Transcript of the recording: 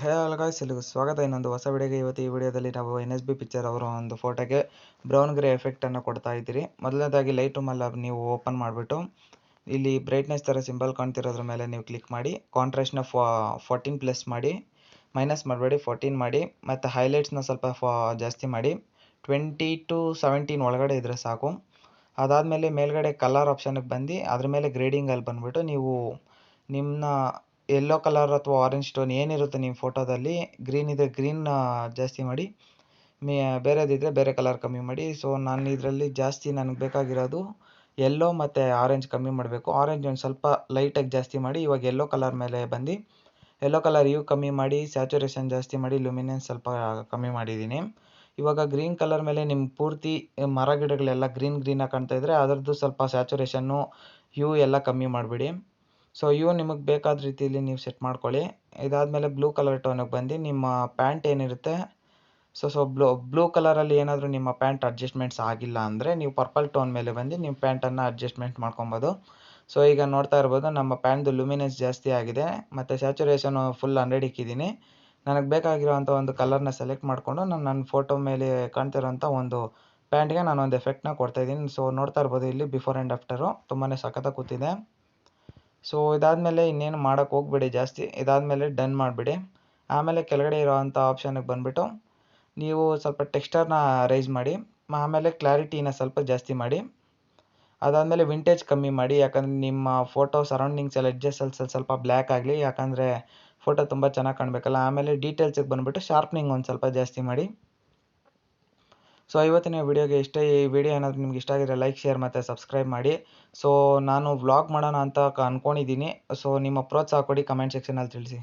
Hello guys, ಎಲ್ಲಿಗೂ ಸ್ವಾಗತ ಇನ್ನೊಂದು ಹೊಸ ವಿಡಿಯೋಗೆ. ಇವತ್ತು ಈ ವಿಡಿಯೋದಲ್ಲಿ ನಾವು NSB ಪಿಕ್ಚರ್ ಅವರ ಒಂದು ಫೋಟೋಗೆ ಬ್ರೌನ್ ಗ್ರೇ ಎಫೆಕ್ಟನ್ನು ಕೊಡ್ತಾ ಇದ್ದೀರಿ. ಮೊದಲನೇದಾಗಿ ಲೈಟ್ ರೂಮಲ್ಲಿ ನೀವು ಓಪನ್ ಮಾಡಿಬಿಟ್ಟು ಇಲ್ಲಿ ಬ್ರೈಟ್ನೆಸ್ ಥರ ಸಿಂಬಲ್ ಕಾಣ್ತಿರೋದ್ರ ಮೇಲೆ ನೀವು ಕ್ಲಿಕ್ ಮಾಡಿ ಕಾಂಟ್ರಾಸ್ಟ್ನ 14 ಪ್ಲಸ್ ಮಾಡಿ, ಮೈನಸ್ ಮಾಡಬೇಡಿ 14 ಮಾಡಿ, ಮತ್ತು ಹೈಲೈಟ್ಸ್ನ ಸ್ವಲ್ಪ ಜಾಸ್ತಿ ಮಾಡಿ 20 to 17 ಒಳಗಡೆ ಇದ್ದರೆ ಸಾಕು. ಅದಾದಮೇಲೆ ಮೇಲ್ಗಡೆ ಕಲರ್ ಆಪ್ಷನ್ಗೆ ಬಂದು ಅದ್ರ ಮೇಲೆ ಗ್ರೇಡಿಂಗಲ್ಲಿ ಬಂದುಬಿಟ್ಟು ನೀವು ನಿಮ್ಮ ಯೆಲ್ಲೋ ಕಲರ್ ಅಥವಾ ಆರೆಂಜ್ ಸ್ಟೋನ್ ಏನಿರುತ್ತೆ ನಿಮ್ಮ ಫೋಟೋದಲ್ಲಿ, ಗ್ರೀನ್ ಇದೆ ಗ್ರೀನ್ ಜಾಸ್ತಿ ಮಾಡಿ, ಬೇರೆದಿದ್ದರೆ ಬೇರೆ ಕಲರ್ ಕಮ್ಮಿ ಮಾಡಿ. ಸೊ ನಾನು ಇದರಲ್ಲಿ ಜಾಸ್ತಿ ನನಗೆ ಬೇಕಾಗಿರೋದು ಯೆಲ್ಲೋ ಮತ್ತು ಆರೆಂಜ್ ಕಮ್ಮಿ ಮಾಡಬೇಕು. ಆರೆಂಜ್ ಒಂದು ಸ್ವಲ್ಪ ಲೈಟಾಗಿ ಜಾಸ್ತಿ ಮಾಡಿ. ಇವಾಗ ಯೆಲ್ಲೋ ಕಲರ್ ಮೇಲೆ ಬಂದು ಯೆಲ್ಲೋ ಕಲರ್ ಕಮ್ಮಿ ಮಾಡಿ, ಸ್ಯಾಚುರೇಷನ್ ಜಾಸ್ತಿ ಮಾಡಿ, ಲುಮಿನೆನ್ಸ್ ಸ್ವಲ್ಪ ಕಮ್ಮಿ ಮಾಡಿದ್ದೀನಿ. ಇವಾಗ ಗ್ರೀನ್ ಕಲರ್ ಮೇಲೆ ನಿಮ್ಮ ಪೂರ್ತಿ ಮರ ಗಿಡಗಳೆಲ್ಲ ಗ್ರೀನಾಗಿ ಕಾಣ್ತಾ ಇದ್ದರೆ ಅದರದ್ದು ಸ್ವಲ್ಪ ಸ್ಯಾಚುರೇಷನ್ನು ಎಲ್ಲ ಕಮ್ಮಿ ಮಾಡಿಬಿಡಿ. ಸೊ ನಿಮಗೆ ಬೇಕಾದ ರೀತಿಯಲ್ಲಿ ನೀವು ಸೆಟ್ ಮಾಡ್ಕೊಳ್ಳಿ. ಇದಾದಮೇಲೆ ಬ್ಲೂ ಕಲರ್ ಟೋನಿಗೆ ಬಂದು ನಿಮ್ಮ ಪ್ಯಾಂಟ್ ಏನಿರುತ್ತೆ, ಸೊ ಬ್ಲೂ ಕಲರಲ್ಲಿ ಏನಾದರೂ ನಿಮ್ಮ ಪ್ಯಾಂಟ್ ಅಡ್ಜಸ್ಟ್ಮೆಂಟ್ಸ್ ಆಗಿಲ್ಲ ಅಂದರೆ ನೀವು ಪರ್ಪಲ್ ಟೋನ್ ಮೇಲೆ ಬಂದು ನಿಮ್ಮ ಪ್ಯಾಂಟನ್ನು ಅಡ್ಜಸ್ಟ್ಮೆಂಟ್ ಮಾಡ್ಕೊಬೋದು. ಸೊ ಈಗ ನೋಡ್ತಾ ಇರ್ಬೋದು ನಮ್ಮ ಪ್ಯಾಂಟ್ದು ಲುಮಿನೆನ್ಸ್ ಜಾಸ್ತಿ ಆಗಿದೆ ಮತ್ತು ಸ್ಯಾಚುರೇಷನು ಫುಲ್ 100 ಇಕ್ಕಿದ್ದೀನಿ. ನನಗೆ ಬೇಕಾಗಿರೋವಂಥ ಒಂದು ಕಲರ್ನ ಸೆಲೆಕ್ಟ್ ಮಾಡಿಕೊಂಡು ನನ್ನ ಫೋಟೋ ಮೇಲೆ ಕಾಣ್ತಿರೋಂಥ ಒಂದು ಪ್ಯಾಂಟ್ಗೆ ನಾನು ಒಂದು ಎಫೆಕ್ಟ್ನ ಕೊಡ್ತಾಯಿದ್ದೀನಿ. ಸೊ ನೋಡ್ತಾ ಇರ್ಬೋದು ಇಲ್ಲಿ ಬಿಫೋರ್ ಆ್ಯಂಡ್ ಆಫ್ಟರು ತುಂಬಾ ಸಖತ್ತಾಗಿ ಕೂತಿದೆ. ಸೊ ಇದಾದಮೇಲೆ ಇನ್ನೇನು ಮಾಡೋಕ್ಕೆ ಹೋಗ್ಬೇಡಿ ಜಾಸ್ತಿ. ಇದಾದಮೇಲೆ ಡನ್ ಮಾಡಿಬಿಡಿ. ಆಮೇಲೆ ಕೆಳಗಡೆ ಇರೋವಂಥ ಆಪ್ಷನ್ಗೆ ಬಂದುಬಿಟ್ಟು ನೀವು ಸ್ವಲ್ಪ ಟೆಕ್ಸ್ಚರ್ನ ರೈಸ್ ಮಾಡಿ, ಆಮೇಲೆ ಕ್ಲಾರಿಟಿನ ಸ್ವಲ್ಪ ಜಾಸ್ತಿ ಮಾಡಿ. ಅದಾದಮೇಲೆ ವಿಂಟೇಜ್ ಕಮ್ಮಿ ಮಾಡಿ, ಯಾಕಂದರೆ ನಿಮ್ಮ ಫೋಟೋ ಸರೌಂಡಿಂಗ್ಸ್ ಎಲ್ಲ ಎಡ್ಜಸ್ಸಲ್ಲಿ ಸ್ವಲ್ಪ ಬ್ಲ್ಯಾಕ್ ಆಗಲಿ, ಯಾಕಂದರೆ ಫೋಟೋ ತುಂಬ ಚೆನ್ನಾಗಿ ಕಾಣಬೇಕಲ್ಲ. ಆಮೇಲೆ ಡೀಟೇಲ್ಸಿಗೆ ಬಂದುಬಿಟ್ಟು ಶಾರ್ಪ್ನಿಂಗ್ ಒಂದು ಸ್ವಲ್ಪ ಜಾಸ್ತಿ ಮಾಡಿ. ಸೊ ಇವತ್ತಿನ ವಿಡಿಯೋಗೆ ಈ ವಿಡಿಯೋ ಏನಾದರೂ ನಿಮ್ಗೆ ಇಷ್ಟ ಆಗಿದ್ರೆ ಲೈಕ್, ಶೇರ್ ಮತ್ತು ಸಬ್ಸ್ಕ್ರೈಬ್ ಮಾಡಿ. ಸೊ ನಾನು ವ್ಲಾಗ್ ಮಾಡೋಣ ಅಂತ ಅಂದ್ಕೊಂಡಿದ್ದೀನಿ. ಸೊ ನಿಮ್ಮ ಪ್ರೋತ್ಸಾಹ ಕೊಡಿ, ಕಮೆಂಟ್ ಸೆಕ್ಷನಲ್ಲಿ ತಿಳಿಸಿ.